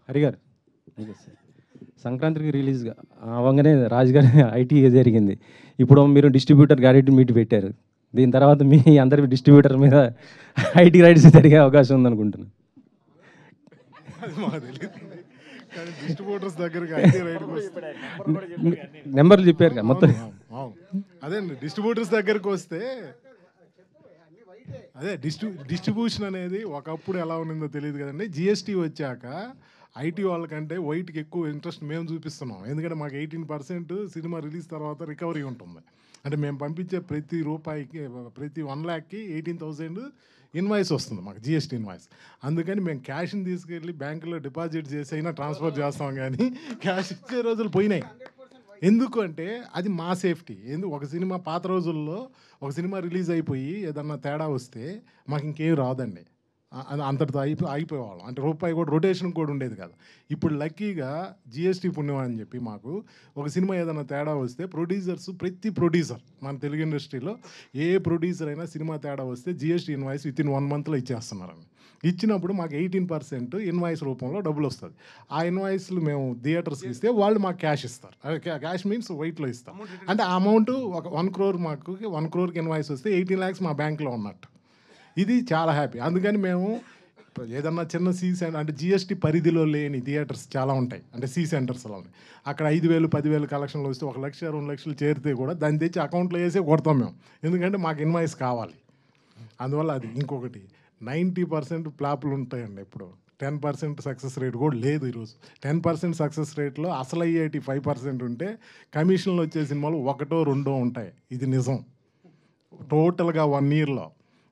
హరిగారు సంక్రాంతికి రిలీజ్గా అవ్వగానే రాజుగారి ఐటీ జరిగింది. ఇప్పుడు మీరు డిస్ట్రిబ్యూటర్ గ్యారెంటీ మీట్ పెట్టారు. దీని తర్వాత మీ అందరి డిస్ట్రిబ్యూటర్ మీద ఐటీ రైట్స్ జరిగే అవకాశం ఉందనుకుంటున్నాను. అది మాకు తెలియదు, కానీ డిస్ట్రిబ్యూటర్స్ దగ్గరికి ఐటీ రైట్కి వస్తే నెంబర్లు చెప్పారు కదా మొత్తం. అదే డిస్ట్రిబ్యూటర్స్ దగ్గరికి వస్తే అదే డిస్ట్రిబ్యూషన్ అనేది ఒకప్పుడు ఎలా ఉన్నదో తెలియదు కదండి. జిఎస్టీ వచ్చాక ఐటీ వాళ్ళకంటే వైట్కి ఎక్కువ ఇంట్రెస్ట్ మేము చూపిస్తున్నాం. ఎందుకంటే మాకు 18% సినిమా రిలీజ్ తర్వాత రికవరీ ఉంటుంది. అంటే మేము పంపించే ప్రతి రూపాయికి, ప్రతి 1 lakhకి 18,000 ఇన్వాయిస్ వస్తుంది మాకు, జిఎస్టీ ఇన్వాయిస్. అందుకని మేము క్యాష్ని తీసుకెళ్ళి బ్యాంకులో డిపాజిట్ చేసి అయినా ట్రాన్స్ఫర్ చేస్తాం, కానీ క్యాష్ ఇచ్చే రోజులు పోయినాయి. ఎందుకు అంటే అది మా సేఫ్టీ. ఒక సినిమా పాత రోజుల్లో ఒక సినిమా రిలీజ్ అయిపోయి ఏదన్నా తేడా వస్తే మాకు ఇంకేం రాదండి, అంతటితో అయిపోయేవాళ్ళం. అంటే రూపాయి కూడా రొటేషన్ కూడా ఉండేది కాదు. ఇప్పుడు లక్కీగా జిఎస్టీ పుణ్యం అని చెప్పి మాకు ఒక సినిమా ఏదైనా తేడా వస్తే ప్రతి ప్రొడ్యూసర్ మన తెలుగు ఇండస్ట్రీలో ఏ ప్రొడ్యూసర్ అయినా సినిమా తేడా వస్తే జిఎస్టీ ఇన్వాయిస్ వితిన్ 1 monthలో ఇచ్చేస్తున్నారండి. ఇచ్చినప్పుడు మాకు 18% ఇన్వాయిస్ రూపంలో డబ్బులు వస్తుంది. ఆ ఇన్వాయిస్లు మేము థియేటర్స్కి ఇస్తే వాళ్ళు మాకు క్యాష్ ఇస్తారు. క్యాష్ మీన్స్ వైట్లో ఇస్తాం. అంటే ఆ అమౌంట్ ఒక 1 crore, మాకు 1 crore ఇన్వాయిస్ వస్తే 18 lakhs మా బ్యాంక్లో ఉన్నట్టు. ఇది చాలా హ్యాపీ. అందుకని మేము ఏదన్నా చిన్న సెంటర్ అంటే జిఎస్టీ పరిధిలో లేని థియేటర్స్ చాలా ఉంటాయి, అంటే సెంటర్స్లో అక్కడ 5,000, 10,000 కలెక్షన్లు వస్తే 1 లక్ష 2 లక్షలు చేరితే కూడా దాన్ని తెచ్చి అకౌంట్లో వేసే కొడతాం మేము, ఎందుకంటే మాకు ఇన్వాయిస్ కావాలి. అందువల్ల అది. ఇంకొకటి 90% ఫ్లాపులు ఉంటాయండి. ఇప్పుడు 10% సక్సెస్ రేట్ కూడా లేదు ఈరోజు. 10% సక్సెస్ రేట్లో అసలు అయ్యేటి 5% ఉంటే కమిషన్లు వచ్చే సినిమాలు 1, 2 ఉంటాయి. ఇది నిజం. టోటల్గా 1 yearలో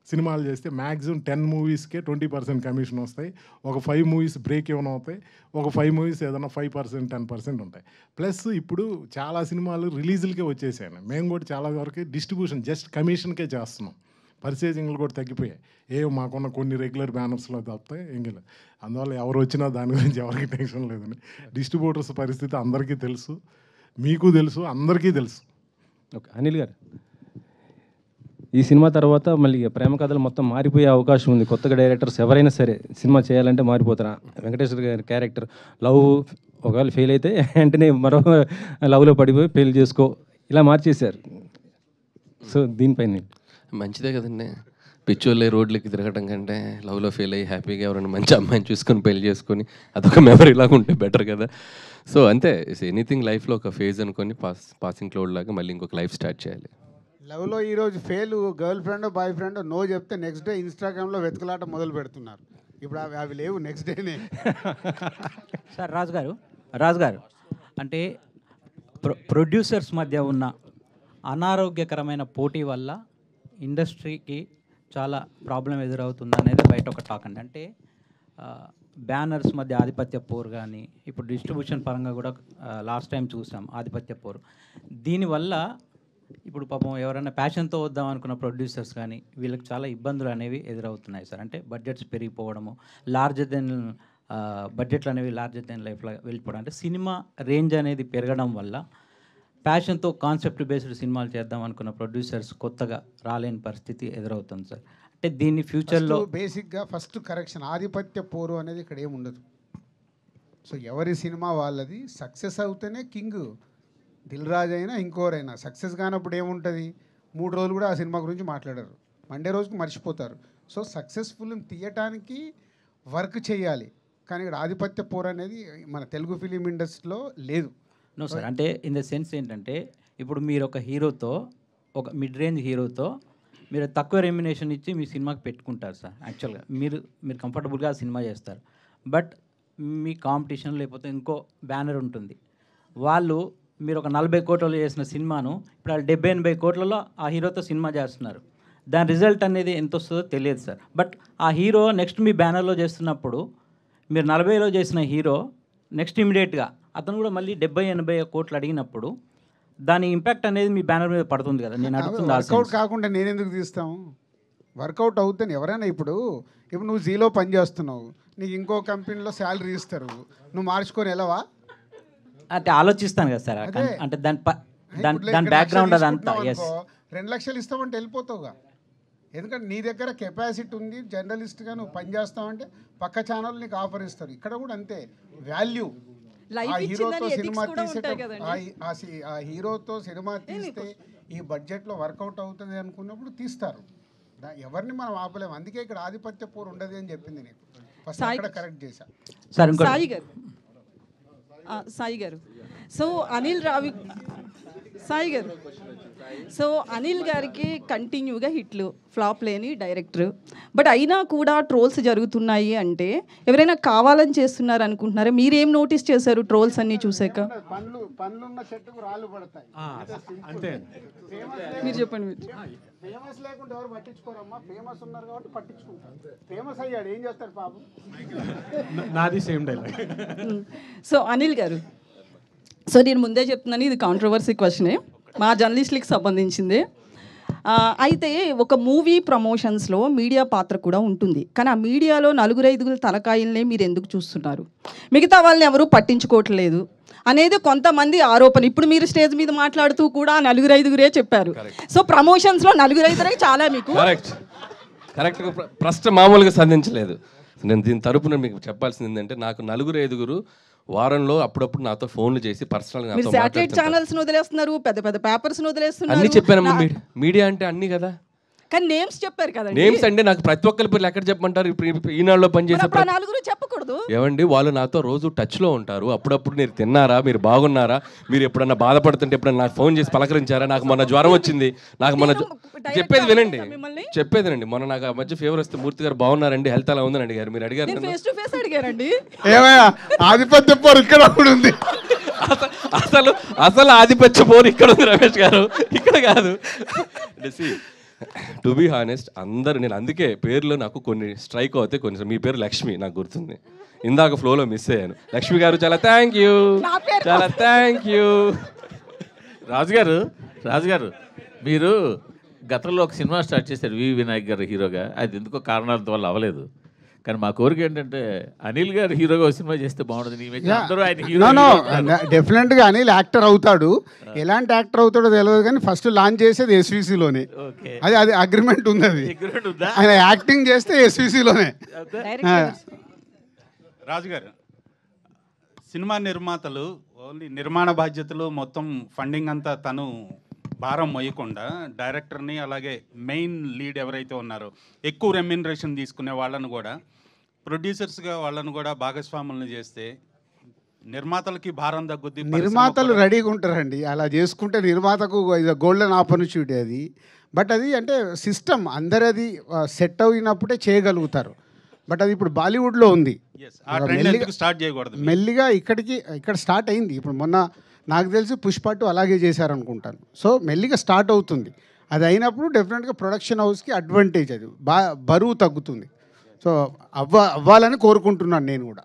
సినిమాలు చేస్తే మ్యాక్సిమం 10 moviesకే 20% కమిషన్ వస్తాయి. ఒక 5 movies బ్రేక్ ఏమైనా అవుతాయి, ఒక 5 movies ఏదైనా 5%, 10% ఉంటాయి. ప్లస్ ఇప్పుడు చాలా సినిమాలు రిలీజులకే వచ్చేసాయి. మేము కూడా చాలా వరకు డిస్ట్రిబ్యూషన్ జస్ట్ కమిషన్కే చేస్తున్నాం. పర్చేజింగ్లు కూడా తగ్గిపోయాయి. మాకున్న కొన్ని రెగ్యులర్ బ్యానర్స్లో తప్పితే ఎంగిల్. అందువల్ల ఎవరు వచ్చినా దాని గురించి ఎవరికి టెన్షన్ లేదండి. డిస్ట్రిబ్యూటర్స్ పరిస్థితి అందరికీ తెలుసు, మీకు తెలుసు, అందరికీ తెలుసు. ఓకే, అనిల్ గారు, ఈ సినిమా తర్వాత మళ్ళీ ప్రేమ కథలు మొత్తం మారిపోయే అవకాశం ఉంది. కొత్తగా డైరెక్టర్స్ ఎవరైనా సరే సినిమా చేయాలంటే మారిపోతారా? వెంకటేశ్వర గారి క్యారెక్టర్ లవ్ ఒకవేళ ఫెయిల్ అయితే వెంటనే మరో లవ్లో పడిపోయి పెళ్లి చేసుకో ఇలా మార్చేశారు. సో దీనిపైన మంచిదే కదండి. పిచ్చోళ్ళే రోడ్లకి తిరగడం కంటే లవ్లో ఫెయిల్ అయ్యి హ్యాపీగా ఎవరైనా మంచి అమ్మాయిని చూసుకొని పెళ్లి చేసుకొని అదొక మెమరీ లాగా ఉంటే బెటర్ కదా. సో అంతే, ఎనీథింగ్ లైఫ్లో ఒక ఫేజ్ అనుకొని పాసింగ్ క్లౌడ్ లాగా మళ్ళీ ఇంకొక లైఫ్ స్టార్ట్ చేయాలి. లవ్లో ఈరోజు fail, girl friend boy friend no చెప్తే నెక్స్ట్ డే ఇన్స్టాగ్రామ్లో వెతుకులాట మొదలు పెడుతున్నారు. ఇప్పుడు అవి లేవు, నెక్స్ట్ డేనే. సార్ రాజు గారు అంటే ప్రొడ్యూసర్స్ మధ్య ఉన్న అనారోగ్యకరమైన పోటీ వల్ల ఇండస్ట్రీకి చాలా ప్రాబ్లం ఎదురవుతుంది అనేది బయట ఒక టాక్ అండి. అంటే బ్యానర్స్ మధ్య ఆధిపత్య పోరు కానీ, ఇప్పుడు డిస్ట్రిబ్యూషన్ పరంగా కూడా లాస్ట్ టైం చూసాం ఆధిపత్య పోరు. దీనివల్ల ఇప్పుడు పాపం ఎవరైనా ప్యాషన్తో వద్దాం అనుకున్న ప్రొడ్యూసర్స్ కానీ వీళ్ళకి చాలా ఇబ్బందులు అనేవి ఎదురవుతున్నాయి సార్. అంటే బడ్జెట్స్ పెరిగిపోవడము, లార్జర్ దెన్ బడ్జెట్లు అనేవి లార్జర్ దెన్ లైఫ్లో వెళ్ళిపోవడం, అంటే సినిమా రేంజ్ అనేది పెరగడం వల్ల ప్యాషన్తో కాన్సెప్ట్ బేస్డ్ సినిమాలు చేద్దాం అనుకున్న ప్రొడ్యూసర్స్ కొత్తగా రాలేని పరిస్థితి ఎదురవుతుంది సార్. అంటే దీన్ని ఫ్యూచర్లో బేసిక్గా ఫస్ట్ కరెక్షన్, ఆధిపత్య పోరు అనేది ఇక్కడ ఏముండదు. సో ఎవరి సినిమా వాళ్ళది, సక్సెస్ అవుతేనే కింగ్. దిల్ రాజు అయినా ఇంకోరైనా సక్సెస్ కానప్పుడు ఏముంటుంది, 3 రోజులు కూడా ఆ సినిమా గురించి మాట్లాడారు, మండే రోజుకి మర్చిపోతారు. సో సక్సెస్ఫుల్ తీయటానికి వర్క్ చేయాలి, కానీ ఇక్కడ ఆధిపత్య పోరు అనేది మన తెలుగు ఫిలిం ఇండస్ట్రీలో లేదు. నో సార్, అంటే ఇన్ ద సెన్స్ ఏంటంటే ఇప్పుడు మీరు ఒక హీరోతో, ఒక మిడ్ రేంజ్ హీరోతో మీరు తక్కువ రెమ్యునేషన్ ఇచ్చి మీ సినిమాకి పెట్టుకుంటారు సార్. యాక్చువల్గా మీరు కంఫర్టబుల్గా సినిమా చేస్తారు. బట్ మీ కాంపిటీషన్ లేకపోతే ఇంకో బ్యానర్ ఉంటుంది, వాళ్ళు మీరు ఒక 40 కోట్లలో చేసిన సినిమాను ఇప్పుడు వాళ్ళు 70-80 కోట్లలో ఆ హీరోతో సినిమా చేస్తున్నారు. దాని రిజల్ట్ అనేది ఎంత వస్తుందో తెలియదు సార్. బట్ ఆ హీరో నెక్స్ట్ మీ బ్యానర్లో చేస్తున్నప్పుడు మీరు 40లో చేసిన హీరో నెక్స్ట్ ఇమీడియట్గా అతను కూడా మళ్ళీ 70-80 కోట్లు అడిగినప్పుడు దాని ఇంపాక్ట్ అనేది మీ బ్యానర్ మీద పడుతుంది కదా. నేను అడుగుతుంది వర్కౌట్ కాకుండా నేను ఎందుకు తీస్తాము? వర్కౌట్ అవుతాను ఎవరైనా. ఇప్పుడు నువ్వు జీలో పని చేస్తున్నావు, నీకు ఇంకో కంపెనీలో శాలరీ ఇస్తారు, నువ్వు మార్చుకొని వెళ్ళవా? అంటే ఆలోచిస్తాను కదా సార్. అంటే దాని బ్యాక్గ్రౌండ్ అదంతా. 2 లక్షలు ఇస్తామంటే వెళ్ళిపోతావుగా. ఎందుకంటే నీ దగ్గర కెపాసిటీ ఉంది, జర్నలిస్ట్గా నువ్వు పనిచేస్తావంటే పక్క ఛానల్ నీకు ఆఫర్ ఇస్తారు. ఇక్కడ కూడా అంతే వాల్యూ. ఆ హీరోతో సినిమా తీసేటప్పుడు ఆ హీరోతో సినిమా తీస్తే ఈ బడ్జెట్లో వర్కౌట్ అవుతుంది అనుకున్నప్పుడు తీస్తారు. ఎవరిని మనం ఆపలేము. అందుకే ఇక్కడ ఆధిపత్య పోరు ఉండదు అని చెప్పింది నీకు ఫస్ట్, అక్కడ కరెక్ట్ చేశా. సాయి గారు సో సాయి గారు సో అనిల్ గారికి కంటిన్యూగా హిట్లు ఫ్లాప్ లేని డైరెక్టర్, బట్ అయినా కూడా ట్రోల్స్ జరుగుతున్నాయి అంటే ఎవరైనా కావాలని చేస్తున్నారు అనుకుంటున్నారా? మీరేం నోటీస్ చేశారు ట్రోల్స్ అన్ని చూసాక? పనులున్న చెట్టుకు రాళ్ళు పడతాయి అంతే. మీరు చెప్పండి. ఫేమస్ లేకుండా ఎవరు పట్టించుకోరమ్మా, ఫేమస్ ఉన్నారు కాబట్టి పట్టించుకుంటారు. ఫేమస్ అయ్యాడు ఏం చేస్తాడు పాపం. నాది సేమ్ డైలాగ్. సో అనిల్ గారు, సో నేను ముందే చెప్తున్నాను ఇది కాంట్రవర్సీ క్వశ్చనే, మా జర్నలిస్టులకి సంబంధించింది. అయితే ఒక మూవీ ప్రమోషన్స్లో మీడియా పాత్ర కూడా ఉంటుంది, కానీ ఆ మీడియాలో 4-5 తలకాయలనే మీరు ఎందుకు చూస్తున్నారు, మిగతా వాళ్ళని ఎవరూ పట్టించుకోవట్లేదు అనేది కొంతమంది ఆరోపణ. ఇప్పుడు మీరు స్టేజ్ మీద మాట్లాడుతూ కూడా 4-5 చెప్పారు. సో ప్రమోషన్స్లో 4-5 చాలా మీకు కరెక్ట్గా ప్రశ్న మామూలుగా సంధించలేదు. నేను దీని తరపున మీకు చెప్పాల్సింది ఏంటంటే, నాకు 4-5 వారంలో అప్పుడప్పుడు నాతో ఫోన్లు చేసి పర్సనల్గా మీరు శాటిలైట్ ఛానల్స్ వదిలేస్తున్నారు, పెద్ద పెద్ద పేపర్స్ వదిలేస్తున్నారు. అన్ని చెప్పానమ్మా. మీడియా అంటే అన్ని కదా, కానీ నేమ్స్ చెప్పారు కదా. నేమ్స్ అంటే నాకు ప్రతి ఒక్కరి పేర్లు ఎక్కడ చెప్పమంటారు? ఇప్పుడు ఈనాడులో పనిచేసే 4 చెప్పకూడదు ఏమండి, వాళ్ళు నాతో రోజు టచ్లో ఉంటారు. అప్పుడప్పుడు మీరు తిన్నారా, మీరు బాగున్నారా, మీరు ఎప్పుడన్నా బాధపడుతుంటే ఎప్పుడన్నా నాకు ఫోన్ చేసి పలకరించారా, నాకు మొన్న జ్వరం వచ్చింది, నాకు మొన్న చెప్పేది వినండి. మొన్న నాకు ఆ మధ్య ఫీవర్ వస్తే మూర్తి గారు బాగున్నారండి, హెల్త్ అలా ఉందని అడిగారు. మీరు అడిగారు ఫేస్ టు ఫేస్ అడిగారండి. ఏమయ్యా ఆధిపత్య పోరు ఇక్కడ కూడా ఉంది. అసలు ఆధిపత్య పోరు ఇక్కడ ఉంది రమేష్ గారు, ఇక్కడ కాదు. టు బీ హానెస్ట్ అందరు, నేను అందుకే పేర్లో నాకు కొన్ని స్ట్రైక్ అవుతాయి, కొన్ని. మీ పేరు లక్ష్మి నాకు గుర్తుంది, ఇందాక ఫ్లోలో మిస్ అయ్యాను. లక్ష్మి గారు చాలా థ్యాంక్ యూ, చాలా థ్యాంక్ యూ. రాజు గారు మీరు గతంలో ఒక సినిమా స్టార్ట్ చేశారు వి వినాయక్ గారు హీరోగా, అది ఎందుకో కారణాల వల్ల అవ్వలేదు. కానీ మా కోరిక ఏంటంటే అనిల్ గారు హీరోగా ఒక సినిమా చేస్తే బాగుంటుంది. డెఫినెట్గా అనిల్ యాక్టర్ అవుతాడు. ఎలాంటి యాక్టర్ అవుతాడో తెలియదు, కానీ ఫస్ట్ లాంచ్ చేసేది ఎస్విసిలోనే. అది అగ్రిమెంట్ ఉంది, అది ఆయన యాక్టింగ్ చేస్తే ఎస్విసిలోనే. రాజుగారు, సినిమా నిర్మాతలు ఓన్లీ నిర్మాణ బాధ్యతలు మొత్తం ఫండింగ్ అంతా తను భారం మొయ్యకుండా డైరెక్టర్ని అలాగే మెయిన్ లీడ్ ఎవరైతే ఉన్నారో ఎక్కువ రెమ్యూనరేషన్ తీసుకునే వాళ్ళను కూడా ప్రొడ్యూసర్స్గా వాళ్ళను కూడా భాగస్వాములను చేస్తే నిర్మాతలకి భారం తగ్గుద్ది. నిర్మాతలు రెడీగా ఉంటారండి అలా చేసుకుంటే, నిర్మాతకు గోల్డెన్ ఆపర్చునిటీ అది. బట్ అది అంటే సిస్టమ్ అందరు అది సెట్ అయినప్పుడే చేయగలుగుతారు. బట్ అది ఇప్పుడు బాలీవుడ్లో ఉంది, స్టార్ట్ చేయకూడదు. మెల్లిగా ఇక్కడ స్టార్ట్ అయింది. ఇప్పుడు మొన్న నాకు తెలిసి పుష్ప 2 అలాగే చేశారనుకుంటాను. సో మెల్లిగా స్టార్ట్ అవుతుంది. అది అయినప్పుడు డెఫినెట్గా ప్రొడక్షన్ హౌస్కి అడ్వాంటేజ్, అది బరువు తగ్గుతుంది. సో అవ్వాలని కోరుకుంటున్నాను నేను కూడా.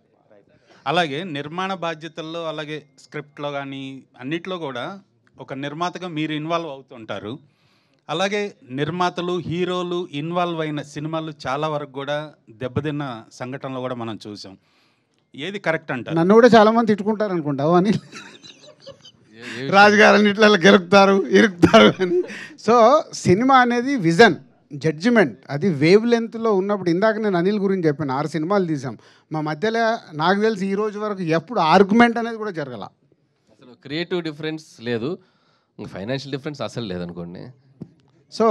అలాగే నిర్మాణ బాధ్యతల్లో అలాగే స్క్రిప్ట్లో కానీ అన్నిట్లో కూడా ఒక నిర్మాతగా మీరు ఇన్వాల్వ్ అవుతుంటారు. అలాగే నిర్మాతలు హీరోలు ఇన్వాల్వ్ అయిన సినిమాలు చాలా వరకు కూడా దెబ్బతిన్న సంఘటనలు కూడా మనం చూసాం. ఏది కరెక్ట్ అంటారు? నన్ను కూడా చాలామంది తిట్టుకుంటారు అనుకుంటావు అని, రాజుగారని ఇట్లా ఇరుకుతారు అని. సో సినిమా అనేది విజన్, జడ్జిమెంట్, అది వేవ్ లెంత్లో ఉన్నప్పుడు. ఇందాక నేను అనిల్ గురించి చెప్పాను, 6 సినిమాలు తీసాం. మా మధ్యలో నాకు తెలిసి ఈ రోజు వరకు ఎప్పుడు ఆర్గ్యుమెంట్ అనేది కూడా జరగల. అసలు క్రియేటివ్ డిఫరెన్స్ లేదు, ఫైనాన్షియల్ డిఫరెన్స్ అసలు లేదనుకోండి. సో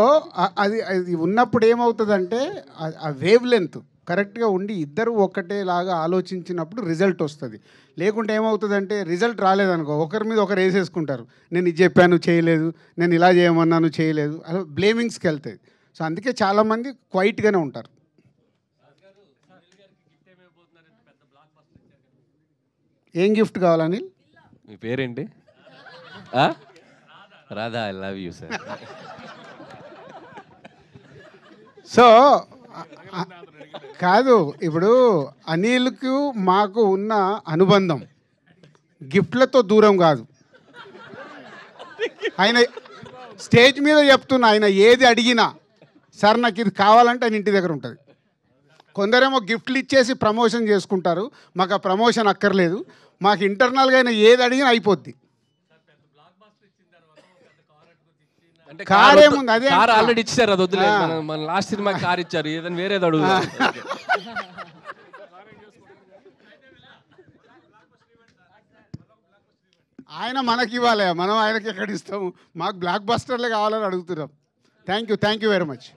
అది ఉన్నప్పుడు ఏమవుతుందంటే ఆ వేవ్ లెంత్ కరెక్ట్గా ఉండి ఇద్దరు ఒకటేలాగా ఆలోచించినప్పుడు రిజల్ట్ వస్తుంది. లేకుంటే ఏమవుతుందంటే రిజల్ట్ రాలేదనుకో, ఒకరి మీద ఒకరు వేసేసుకుంటారు. నేను ఇది చెప్పాను చేయలేదు, నేను ఇలా చేయమన్నాను చేయలేదు, అలా బ్లేమింగ్స్కి వెళ్తాయి. సో అందుకే చాలామంది క్వైట్గానే ఉంటారు. ఏం గిఫ్ట్ కావాలని? మీ పేరేంటి? Radha, I love you sir. So కాదు, ఇప్పుడు అనిల్కు మాకు ఉన్న అనుబంధం గిఫ్ట్లతో దూరం కాదు. ఆయన స్టేజ్ మీద చెప్తున్నా, ఆయన ఏది అడిగినా సార్ నాకు ఇది కావాలంటే ఆయన ఇంటి దగ్గర ఉంటుంది. కొందరేమో గిఫ్ట్లు ఇచ్చేసి ప్రమోషన్ చేసుకుంటారు, మాకు ఆ ప్రమోషన్ అక్కర్లేదు, మాకు ఇంటర్నల్గా ఆయన ఏది అడిగినా అయిపోద్ది. అంటే కార్ ఏముంది అదే కార్ ఆల్రెడీ ఇచ్చారు, అది వద్దులేదు. మన లాస్ట్ సినిమా కార్ ఇచ్చారు, ఏదైనా వేరేది అడుగుతారు. ఆయన మనకి ఇవ్వాలి, మనం ఆయనకి ఎక్కడ ఇస్తాము? మాకు బ్లాక్ బస్టర్లే కావాలని అడుగుతున్నాం. Thank you very much.